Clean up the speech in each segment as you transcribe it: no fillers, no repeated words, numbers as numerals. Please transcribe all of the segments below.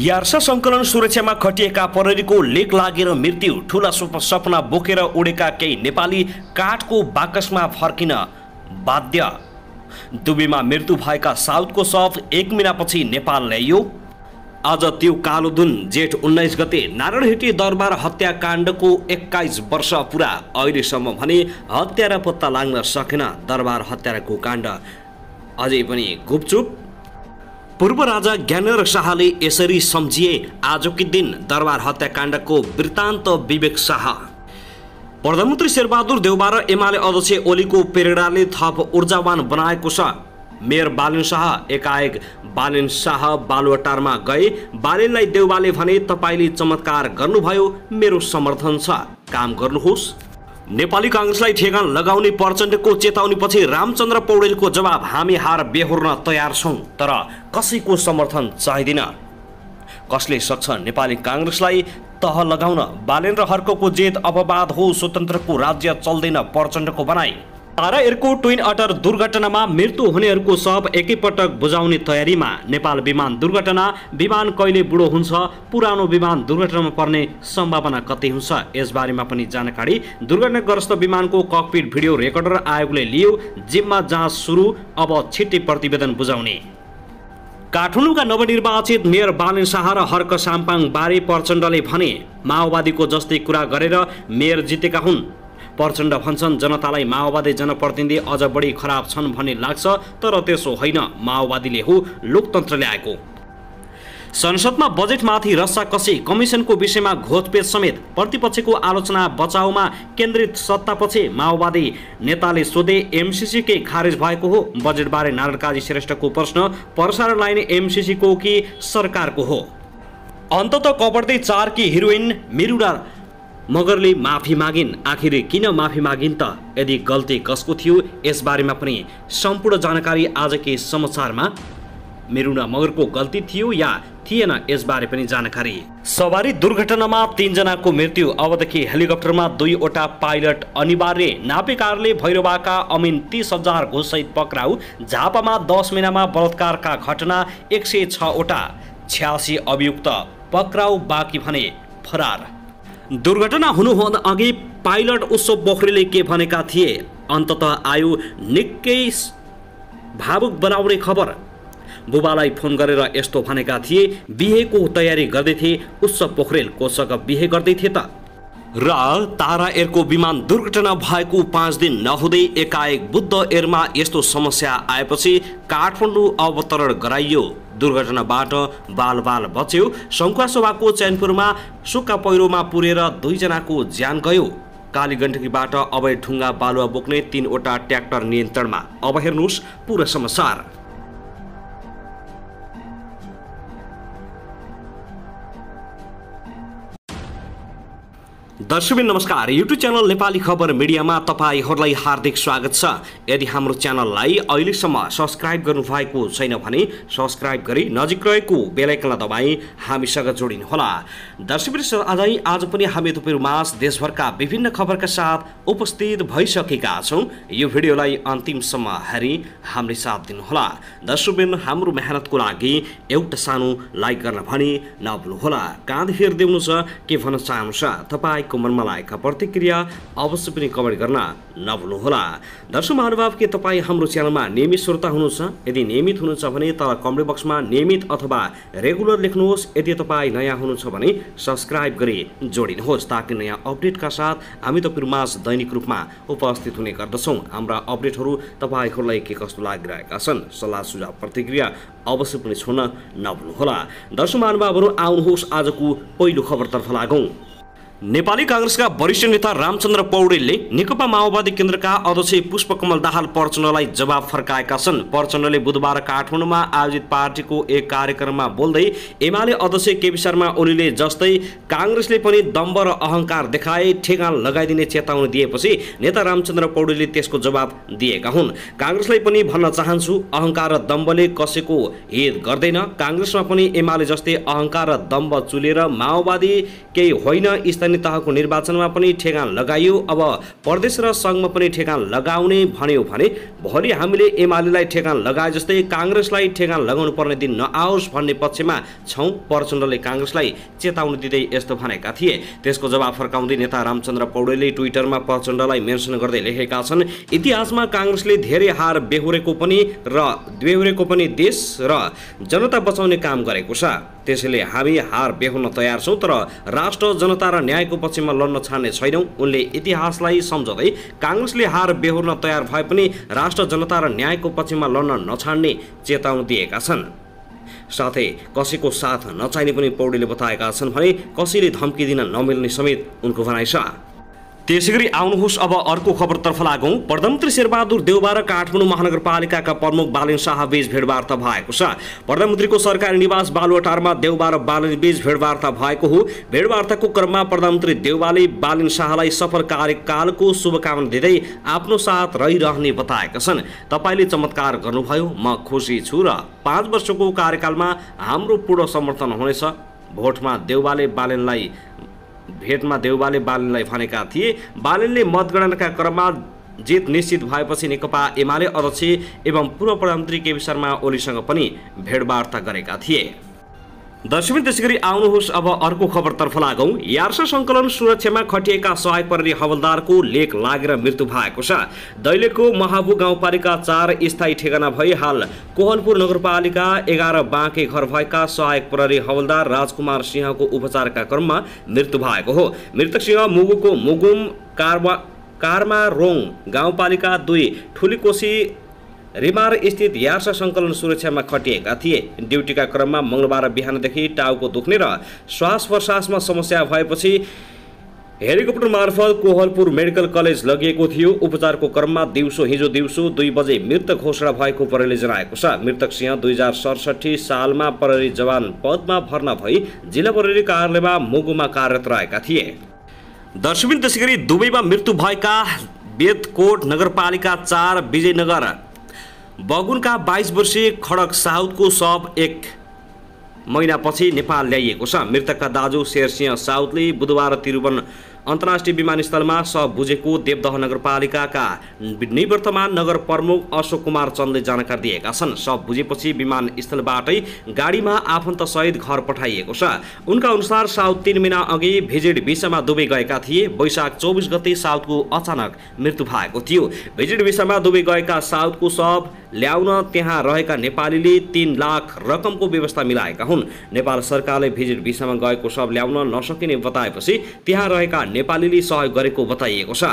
यार्सा संकलन सुरक्षामा खटिएका प्रहरीको लेक लागेर मृत्यु। ठूला सपना बोकेर उडेका केही नेपाली काठको बाकसमा फर्किन बाध्य। दुबईमा मृत्यु भएका साउथको शव 1 महिनापछि नेपाल ल्याइयो। आज त्यो कालो दुन जेठ 19 गते नारायणहिटी दरबार हत्याकाण्डको 21 वर्ष पुरा। अहिलेसम्म भने हत्यारा पत्ता लाग्न सकेन। दरबार हत्याराको काण्ड अझै पनि गुपचुप। पूर्व राजा ज्ञानेन्द्र शाहले यसरी सम्झिए आजकै दिन दरबार हत्याकाण्डको वृत्तान्त। विवेक शाह। प्रधानमन्त्री शेरबहादुर देउबा र एमाले अध्यक्ष ओलीको प्रेरणाले थप ऊर्जावान बनाएको छ। मेयर बालेन शाह एकाएक बालेन शाह बालुवाटारमा गए। बालेनलाई देउबाले भने तपाईले चमत्कार गर्नुभयो, मेरो समर्थन छ, काम गर्नुहोस्। नेपाली कांग्रेसलाई ठेगान लगाउने प्रचण्डको चेतावनीपछि रामचन्द्र पौडेलको जवाब, हामी हार बेहोर्न तयार छौं तर कसैको समर्थन चाहिँदैन। कसले सक्छ नेपाली कांग्रेसलाई तह लगाउन? बालेन र हर्कको जेद अपवाद हो, स्वतन्त्रको राज्य चल्दैन, प्रचण्डको भनाइ। तारा एयरपोर्ट ट्विन अटर दुर्घटनामा मृत्यु हुनेहरूको शव एकैपटक बुझाउने तयारीमा। नेपाल विमान दुर्घटना। विमान कहिले बुढो हुन्छ? पुरानो विमान दुर्घटनामा पर्ने सम्भावना कति हुन्छ? यसबारेमा पनि जानकारी। दुर्घटनाग्रस्त विमानको ककपिट भिडियो रेकर्डर आयोगले लियो। जिम्मा जाँच सुरु। अब छिट्टै प्रतिवेदन बुझाउने। काठमाडौँका नवनिर्वाचित मेयर बालेन शाह र हर्क साम्पाङ बारे प्रचण्डले भने, माओवादीको जस्तै कुरा गरेर मेयर जितेका हुन्। प्रचण्ड भन्छन् जनतालाई माओवादी जनप्रतिनिधि अझ बढी खराब छन् भन्ने लाग्छ, तर त्यसो होइन, माओवादीले हो लोकतन्त्र ल्याएको। संसदमा बजेटमाथि रस्साकसी, कमिसनको विषयमा घोचपेच समेत। प्रतिपक्षको आलोचना बचाउमा केन्द्रित सत्तापछि माओवादी नेताले सोधे, एमसीसीकै खारेज भएको हो? बजेटबारे नारायण काजी श्रेष्ठको प्रश्न, प्रसारण लाइन एमसीसीको कि सरकारको हो? अन्तत कपड्दै 4 की हिरोइन मिरुडा मगरले माफी मागिन्। आखिर किन माफी मागिन् त? यदि गल्ती कसको थियो यसबारेमा पनि सम्पूर्ण जानकारी आजकै समाचारमा। मिरुडा मगरको गल्ती थियो या थिएन यसबारे पनि जानकारी। सवारी दुर्घटनामा 3 जनाको मृत्यु। अबदेखि हेलिकप्टरमा 2वटा पाइलट अनिवार्य। नापेकारले भैरवाका अमिन 30,000 घुससहित पक्राउ। झापामा 10 महिनामा बलात्कारका घटना 106वटा। 86 अभियुक्त पक्राउ, बाँकी भने फरार। दुर्घटना हुनुभन्दा अघि पाइलट उत्सव पोखरेलले के भनेका थिए? अन्ततः आयो निकै भावुक बनाउने खबर। बुबालाई फोन गरेर यस्तो भनेका थिए, बिहेको तयारी गर्दै थिए उत्सव पोखरेल, कोसँग बिहे गर्दै थिए त? र तारा एयरको विमान दुर्घटना भएको 5 दिन नहुँदै एकाएक बुद्ध एयरमा यस्तो समस्या आएपछि काठमाडौँ अवतरण गराइयो। दुर्घटनाबाट बाल बच्यो। सङ्खुवासभाको चैनपुरमा सुक्खा पहिरोमा पुरेर 2 जनाको ज्यान गयो। कालीगण्डकीबाट अवैध ढुङ्गा बालुवा बोक्ने 3वटा ट्र्याक्टर नियन्त्रणमा। अब हेर्नुहोस् पुरा समाचार। दर्शक नमस्कार, युट्युब च्यानल नेपाली खबर मिडियामा तपाईहरूलाई हार्दिक स्वागत छ। यदि हाम्रो च्यानललाई अहिलेसम्म सब्स्क्राइब गर्नुभएको छैन भने सब्स्क्राइब गरी नजिक रहेको बेल आइकनलाई दबाई हामीसँग जोडिनुहोला। दर्शक आज पनि हामी तपाईँहरूमाझ देशभरका विभिन्न खबरका साथ उपस्थित भइसकेका छौँ। यो भिडियोलाई अन्तिमसम्म हेरी हामीले साथ दिनुहोला। दर्शकबिन हाम्रो मेहनतको लागि एउटा सानो लाइक गर्न भने नभुल्नुहोला। कहाँ हेर्दै हुनुहुन्छ, के भन्न चाहनुहुन्छ, तपाईँको मनमा लागेका प्रतिक्रिया अवश्य पनि कमेन्ट गर्न नभुल्नुहोला। दर्शक महानुभाव, के तपाईँ हाम्रो च्यानलमा नियमित श्रोता हुनुहुन्छ? यदि नियमित हुनुहुन्छ भने तल कमेन्ट बक्समा नियमित अथवा रेगुलर लेख्नुहोस्। यदि तपाईँ नयाँ हुनुहुन्छ भने सब्स्क्राइब गरी जोडिनुहोस्, ताकि नयाँ अपडेटका साथ हामी तपाईँहरूमाझ दैनिक रूपमा उपस्थित हुने गर्दछौँ। हाम्रा अपडेटहरू तपाईँहरूलाई के कस्तो लागिरहेका छन्, सल्लाह सुझाव प्रतिक्रिया अवश्य पनि छोड्न नभुल्नुहोला। दर्शक महानुभावहरू, आउनुहोस् आजको पहिलो खबरतर्फ लागौँ। नेपाली कांग्रेसका वरिष्ठ नेता रामचन्द्र पौडेलले नेकपा माओवादी केन्द्रका अध्यक्ष पुष्पकमल दाहाल प्रचण्डलाई जवाब फर्काएका छन्। प्रचण्डले बुधबार काठमाडौँमा आयोजित पार्टीको एक कार्यक्रममा बोल्दै एमाले अध्यक्ष केपी शर्मा ओलीले जस्तै कांग्रेसले पनि दम्ब र अहंकार देखाए ठेगान लगाइदिने चेतावनी दिएपछि नेता रामचन्द्र पौडेलले त्यसको जवाब दिएका हुन्। कांग्रेसलाई पनि भन्न चाहन्छु, अहंकार र दम्बले कसैको हित गर्दैन। कांग्रेसमा पनि एमाले जस्तै अहंकार र दम्ब चुलेर माओवादी केही होइन स्थानीय तहको निर्वाचनमा पनि ठेगान लगाइयो। अब प्रदेश र सङ्घमा पनि ठेगान लगाउने भन्यो भने भोलि हामीले एमालेलाई ठेगान लगाए जस्तै काङ्ग्रेसलाई ठेगान लगाउनु पर्ने दिन नआओस् भन्ने पक्षमा छौँ। प्रचण्डले काङ्ग्रेसलाई चेतावनी दिँदै यस्तो भनेका थिए। त्यसको जवाब फर्काउँदै नेता रामचन्द्र पौडेलले ट्विटरमा प्रचण्डलाई मेन्सन गर्दै लेखेका छन्, इतिहासमा काङ्ग्रेसले धेरै हार बेहोरेको पनि देश र जनता बचाउने काम गरेको छ। त्यसैले हामी हार बेहोर्न तयार छौँ, तर राष्ट्र, जनता र न्यायको पक्षमा लड्न छाड्ने छैनौँ। उनले इतिहासलाई सम्झँदै काङ्ग्रेसले हार बेहोर्न तयार भए पनि राष्ट्र, जनता र न्यायको पक्षमा लड्न नछाड्ने चेतावनी दिएका छन्। साथै कसैको साथ नचाहिने पनि पौडेलले बताएका छन् भने कसैले धम्की दिन नमिल्ने समेत उनको भनाइ छ। त्यसैगरी आउनुहोस् अब अर्को खबरतर्फ लागौँ। प्रधानमन्त्री शेरबहादुर देउवा र काठमाडौँ महानगरपालिकाका प्रमुख बालिन शाह बीच भेटवार्ता भएको छ। प्रधानमन्त्रीको सरकारी निवास बालुवाटारमा देउवा र बालिन बीच भेटवार्ता भएको हो। भेटवार्ताको क्रममा प्रधानमन्त्री देउवाले बालिन शाहलाई सफल कार्यकालको शुभकामना दिँदै आफ्नो साथ रहिरहने बताएका छन्। तपाईँले चमत्कार गर्नुभयो, म खुसी छु र 5 वर्षको कार्यकालमा हाम्रो पूर्ण समर्थन हुनेछ। भेटमा देउवाले बालिनलाई भनेका थिए। बालिनले मतगणनाका क्रममा जित निश्चित भएपछि नेकपा एमाले अध्यक्ष एवं पूर्व प्रधानमन्त्री केपी शर्मा ओलीसँग पनि भेटवार्ता गरेका थिए। दर्शक त्यसैगरी आउनुहोस् अब अर्को खबरतर्फ लागौँ। यार्सा सङ्कलन सुरक्षामा खटिएका सहायक प्रहरी हवलदारको लेक लागेर मृत्यु भएको छ। दैलेखको महाबु गाउँपालिका 4 स्थायी ठेगाना भई हाल कोहलपुर नगरपालिका 11 बाँके घर भएका सहायक प्रहरी हवलदार राजकुमार सिंहको उपचारका क्रममा मृत्यु भएको हो। मृतक सिंह मुगुको मुगुम कारमा रोङ गाउँपालिका 2 ठुलीकोशी रिमार स्थित यार्सा सङ्कलन सुरक्षामा खटिएका थिए। ड्युटीका क्रममा मङ्गलबार बिहानदेखि टाउको दुख्ने र श्वास प्रश्वासमा समस्या भएपछि हेलिकप्टर मार्फत कोहलपुर मेडिकल कलेज लगिएको थियो। उपचारको क्रममा हिजो दिउँसो 2 बजे मृत घोषणा भएको प्रहरीले जनाएको छ। मृतक सिंह 2067 सालमा प्रहरी जवान पदमा भर्ना भई जिल्ला प्रहरी कार्यालयमा मुगुमा कार्यरत रहेका थिए। दर्शक त्यसैगरी दुबईमा मृत्यु भएका बेदकोट नगरपालिका 4 विजयनगर बगुनका 22 वर्षीय खडक साउदको शव 1 महिनापछि नेपाल ल्याइएको छ। मृतकका दाजु शेरसिंह साउदले बुधबार त्रिभुवन अन्तर्राष्ट्रिय विमानस्थलमा शव बुझेको देवदह नगरपालिकाका निवर्तमान नगर प्रमुख अशोक कुमार चन्दले जानकारी दिएका छन्। शव बुझेपछि विमानस्थलबाटै गाडीमा आफन्तसहित घर पठाइएको छ। उनका अनुसार साउद 3 महिना अघि भिजिट भिसामा दुबई गएका थिए। वैशाख 24 गते साउदको अचानक मृत्यु भएको थियो। भिजिट भिसामा दुबई गएका साउदको शव ल्याउन त्यहाँ रहेका नेपालीले 3 लाख रकमको व्यवस्था मिलाएका हुन्। नेपाल सरकारले भिजिट भिसामा गएको शव ल्याउन नसकिने बताएपछि त्यहाँ रहेका नेपालीले सहयोग गरेको बताइएको छ।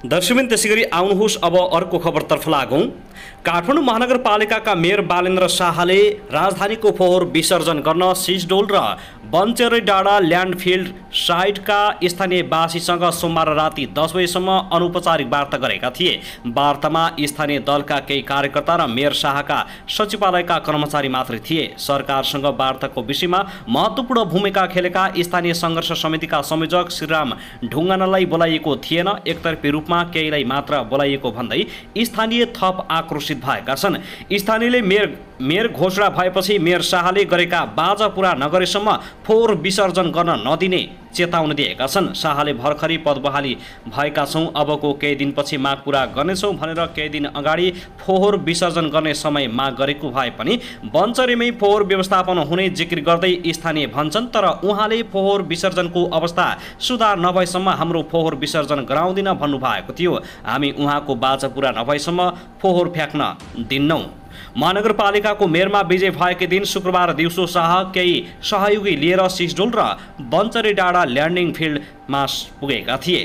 दर्शक त्यसैगरी आउनुहोस् अब अर्को खबरतर्फ लागौँ। काठमाडौँ महानगरपालिकाका मेयर बालेन्द्र शाहले राजधानीको फोहोर विसर्जन गर्न सिजडोल र बन्चेरै डाँडा ल्यान्डफिल्ड साइटका स्थानीयवासीसँग सोमबार राति 10 बजेसम्म अनौपचारिक वार्ता गरेका थिए। वार्तामा स्थानीय दलका केही कार्यकर्ता र मेयर शाहका सचिवालयका कर्मचारी मात्रै थिए। सरकारसँग वार्ताको विषयमा महत्त्वपूर्ण भूमिका खेलेका स्थानीय सङ्घर्ष समितिका संयोजक श्रीराम ढुङ्गानालाई बोलाइएको थिएन। एकतर्फी रूपमा केहीलाई मात्र बोलाइएको भन्दै स्थानीय थप आक्रोशित भएका छन्। स्थानीयले मेयर घोषणा भएपछि मेयर शाहले गरेका बाजा पूरा नगरेसम्म फोहोर विसर्जन गर्न नदिने चेतावनी दिएका छन्। शाहले भर्खरै पदबहाली भएका छौँ, अबको केही दिनपछि माग पूरा गर्नेछौँ भनेर केही दिन अगाडि फोहोर विसर्जन गर्ने समय माग गरेको भए पनि बन्चरेमै फोहोर व्यवस्थापन हुने जिकिर गर्दै स्थानीय भन्छन्। तर उहाँले फोहोर विसर्जनको अवस्था सुधार नभएसम्म हाम्रो फोहोर विसर्जन गराउँदिन भन्नुभएको थियो। हामी उहाँको बाचा पूरा नभएसम्म फोहोर फ्याँक्न दिन्नौँ। महानगरपालिकाको मेयरमा विजय भएकै दिन शुक्रबार दिउँसो शाह केही सहयोगी लिएर सिजडोल र बन्चरे डाँडा ल्यान्डिङ फिल्डमा पुगेका थिए।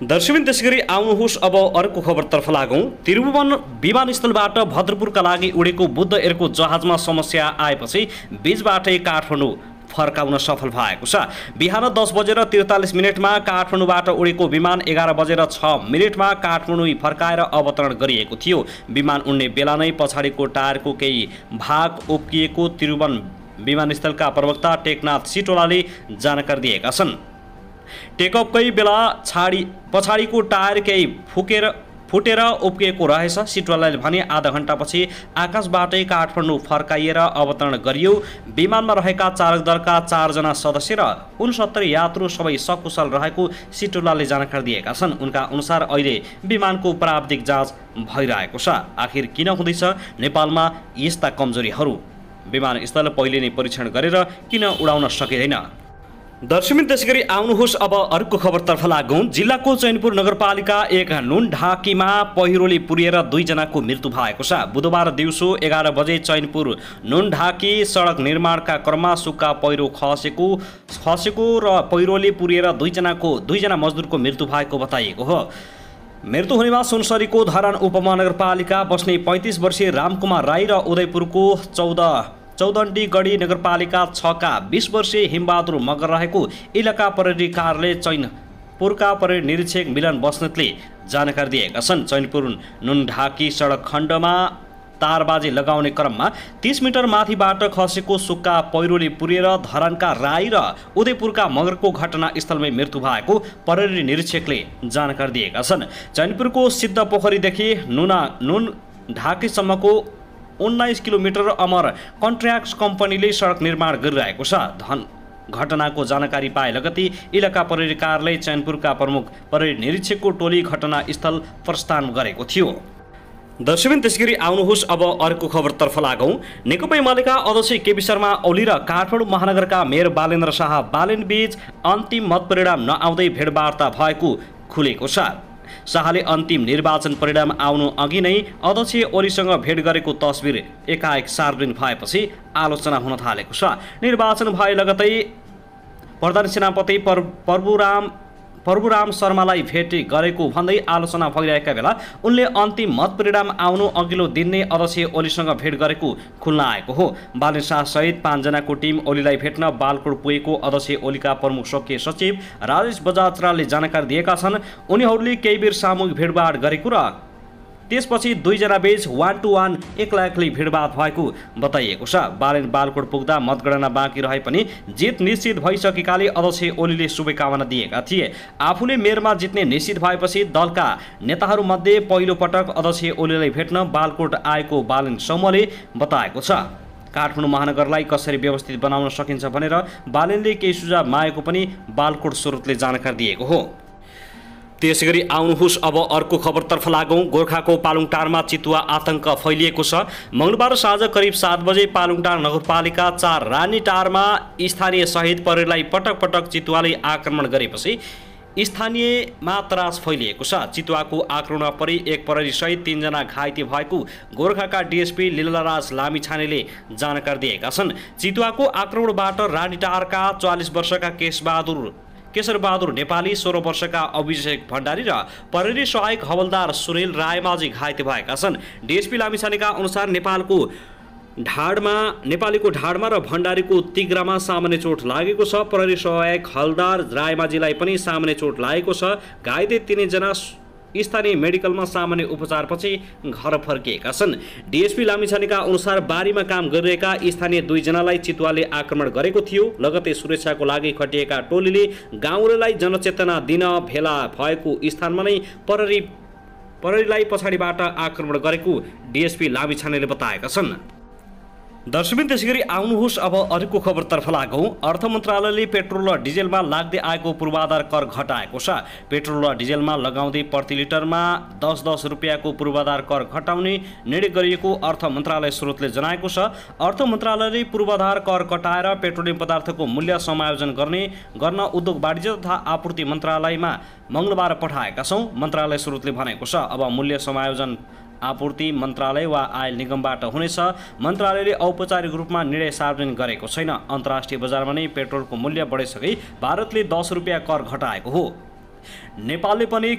दर्शक त्यसैगरी आउनुहोस् अब अर्को खबरतर्फ लागौँ। त्रिभुवन विमानस्थलबाट भद्रपुरका लागि उडेको बुद्ध एयरको जहाजमा समस्या आएपछि बीचबाटै काठमाडौँ फर्काउन सफल भएको छ। बिहान 10:43 काठमाडौँबाट उडेको विमान 11:06 काठमाडौँ फर्काएर अवतरण गरिएको थियो। विमान उड्ने बेला नै पछाडिको टायरको केही भाग उप्किएको त्रिभुवन विमानस्थलका प्रवक्ता टेकनाथ सिटोलाले जानकारी दिएका छन्। टेकअपकै बेला पछाडिको टायर केही फुटेर उप्किएको रहेछ। सिटवालाले भने आधा घण्टापछि आकाशबाटै काठमाडौँ फर्काइएर अवतरण गरियो। विमानमा रहेका चालक दलका 4 जना सदस्य र 69 यात्रु सबै सकुशल रहेको सिटवालाले जानकारी दिएका छन्। उनका अनुसार अहिले विमानको प्राविधिक जाँच भइरहेको छ। आखिर किन हुँदैछ नेपालमा यस्ता कमजोरीहरू? विमानस्थल पहिले नै परीक्षण गरेर किन उडाउन सकिँदैन? दर्शकबिन त्यसैगरी आउनुहोस् अब अर्को खबरतर्फ लागौँ। जिल्लाको चैनपुर नगरपालिका 1 नुनढाकीमा पहिरोले पुरिएर 2 जनाको मृत्यु भएको छ। बुधबार दिउँसो 11 बजे चैनपुर नुनढाकी सडक निर्माणका क्रममा सुक्खा पहिरो खसेको र पहिरोले पुरिएर 2 जना मजदुरको मृत्यु भएको बताइएको हो। मृत्यु हुनेमा सुनसरीको धरान उपमहानगरपालिका बस्ने 35 वर्षीय रामकुमार राई र उदयपुरको चौदण्डीगढी नगरपालिका 6 का 20 वर्षीय हिमबहादुर मगर रहेको इलाका प्रहरी कार्यालय चैनपुरका प्रहरी निरीक्षक मिलन बस्नेतले जानकारी दिएका छन्। चैनपुर नुनढाकी सडक खण्डमा तारबाजी लगाउने क्रममा 30 मिटर माथिबाट खसेको सुक्खा पहिरोले पुरिएर धरानका राई र उदयपुरका मगरको घटनास्थलमै मृत्यु भएको प्रहरी निरीक्षकले जानकारी दिएका छन्। चैनपुरको सिद्ध पोखरीदेखि नुनढाकीसम्मको 19 किलोमिटर अमर कन्ट्र्याक्ट कम्पनीले सडक निर्माण गरिरहेको छ। घटनाको जानकारी पाए लगतै इलाका प्रहरी कार्यालय चैनपुरका प्रमुख प्रहरी निरीक्षकको टोली घटनास्थल प्रस्थान गरेको थियो। दर्शकबिन त्यसैगरी आउनुहोस् अब अर्को खबरतर्फ लागौँ। नेकपा एमालेका अध्यक्ष केपी शर्मा ओली र काठमाडौँ महानगरका मेयर बालेन्द्र शाह बालेनबीच अन्तिम मत परिणाम नआउँदै भेटवार्ता भएको खुलेको छ। शाहले अन्तिम निर्वाचन परिणाम आउनु अघि नै अध्यक्ष ओलीसँग भेट गरेको तस्बिर एकाएक सार्वजनिक भएपछि आलोचना हुन थालेको छ। निर्वाचन भए लगतै प्रधान सेनापति प्रभुराम शर्मालाई भेट गरेको भन्दै आलोचना भइरहेका बेला उनले अन्तिम मत परिणाम आउनु अघिल्लो दिन नै अध्यक्ष ओलीसँग भेट गरेको खुल्न आएको हो। बालेन्द्र शाह सहित 5 जनाको टिम ओलीलाई भेट्न बालकोट पुगेको अध्यक्ष ओलीका प्रमुख स्वकीय सचिव राजेश बजाजराले जानकारी दिएका छन्। उनीहरूले केही बेर सामूहिक भेटभाट गरेको र त्यसपछि 2 जना बीच 1-to-1 एक्लै भेटभाट भएको बताइएको छ। बालकोट पुग्दा मतगणना बाँकी रहे पनि जित निश्चित भइसकेकाले अध्यक्ष ओलीले शुभकामना दिएका थिए। आफूले मेयरमा जित्ने निश्चित भएपछि दलका नेताहरूमध्ये पहिलो पटक अध्यक्ष ओलीलाई भेट्न बालकोट आएको बालेन्द्र समूहले बताएको छ। काठमाडौँ महानगरलाई कसरी व्यवस्थित बनाउन सकिन्छ भनेर बालेन्द्रले केही सुझाव मागेको पनि बालकोट स्रोतले जानकारी दिएको हो। त्यसैगरी आउनुहोस् अब अर्को खबरतर्फ लागौँ। गोर्खाको पालुङटारमा चितुवा आतंक फैलिएको छ। मंगलबार साँझ करिब 7 बजे पालुङटार नगरपालिका 4 रानीटारमा स्थानीय सहित प्रहरीलाई पटक पटक चितुवाले आक्रमण गरेपछि स्थानीयमा त्रास फैलिएको छ। चितुवाको आक्रमणमा परि एक प्रहरी सहित 3 जना घाइते भएको गोर्खाका डीएसपी लीलाराज लामिछानेले जानकारी दिएका छन्। चितुवाको आक्रमणबाट रानीटारका 44 वर्षका केशरबहादुर नेपाली, 16 वर्षका अभिषेक भण्डारी र प्रहरी सहायक हवलदार सुनिल रायमाझी घाइते भएका छन्। डीएसपी लामिछानेका अनुसार नेपालीको ढाडमा र भण्डारीको तिग्रामा सामान्य चोट लागेको छ। प्रहरी सहायक हवलदार रायमाझीलाई पनि सामान्य चोट लागेको छ। घाइते 3 जना स्थानीय मेडिकलमा सामान्य उपचारपछि घर फर्किएका छन्। डीएसपी लामिछानेका अनुसार बारीमा काम गरिरहेका स्थानीय 2 जनालाई चितुवाले आक्रमण गरेको थियो। लगतै सुरक्षाको लागि खटिएका टोलीले गाउँलेलाई जनचेतना दिन भेला भएको स्थानमा नै प्रहरीलाई पछाडिबाट आक्रमण गरेको डीएसपी लामिछानेले बताएका छन्। दर्शकबिन त्यसैगरी आउनुहोस् अब अर्को खबरतर्फ लागौँ। अर्थ मन्त्रालयले पेट्रोल र डिजेलमा लाग्दै आएको पूर्वाधार कर घटाएको छ। पेट्रोल र डिजेलमा लगाउँदै प्रति लिटरमा 10 रुपियाँको पूर्वाधार कर घटाउने निर्णय गरिएको अर्थ मन्त्रालय स्रोतले जनाएको छ। अर्थ मन्त्रालयले पूर्वाधार कर घटाएर पेट्रोलियम पदार्थको मूल्य समायोजन गर्न उद्योग वाणिज्य तथा आपूर्ति मन्त्रालयमा मंगलबार पठाएका छौँ। मन्त्रालय स्रोतले भनेको छ अब मूल्य समायोजन आपूर्ति मन्त्रालय वा आयल निगमबाट हुनेछ। मन्त्रालयले औपचारिक रूपमा निर्णय सार्वजनिक गरेको छैन। अन्तर्राष्ट्रिय बजारमा नै पेट्रोलको मूल्य बढेसँगै भारतले 10 रुपियाँ कर घटाएको हो। नेपालले पनि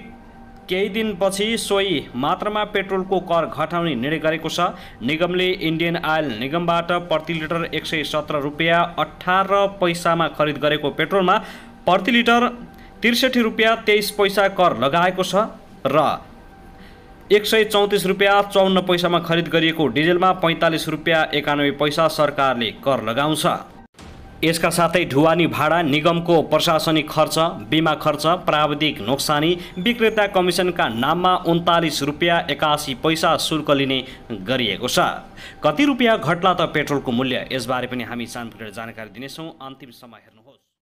केही दिनपछि सोही मात्रामा पेट्रोलको कर घटाउने निर्णय गरेको छ। निगमले इन्डियन आयल निगमबाट प्रति लिटर 117 रुपियाँ 18 पैसामा खरिद गरेको पेट्रोलमा प्रति लिटर 63 रुपियाँ 23 पैसा कर लगाएको छ र 134 रुपियाँ 54 पैसामा खरिद गरिएको डिजेलमा 45 रुपियाँ 91 पैसा सरकारले कर लगाउँछ। यसका साथै ढुवानी भाडा, निगमको प्रशासनिक खर्च, बिमा खर्च, प्राविधिक नोक्सानी, विक्रेता कमिसनका नाममा 39 रुपियाँ 81 पैसा शुल्क लिने गरिएको छ। कति रुपियाँ घट्ला त पेट्रोलको मूल्य? यसबारे पनि हामी छानबिन गरेर जानकारी दिनेछौँ। अन्तिम समय हेर्नु।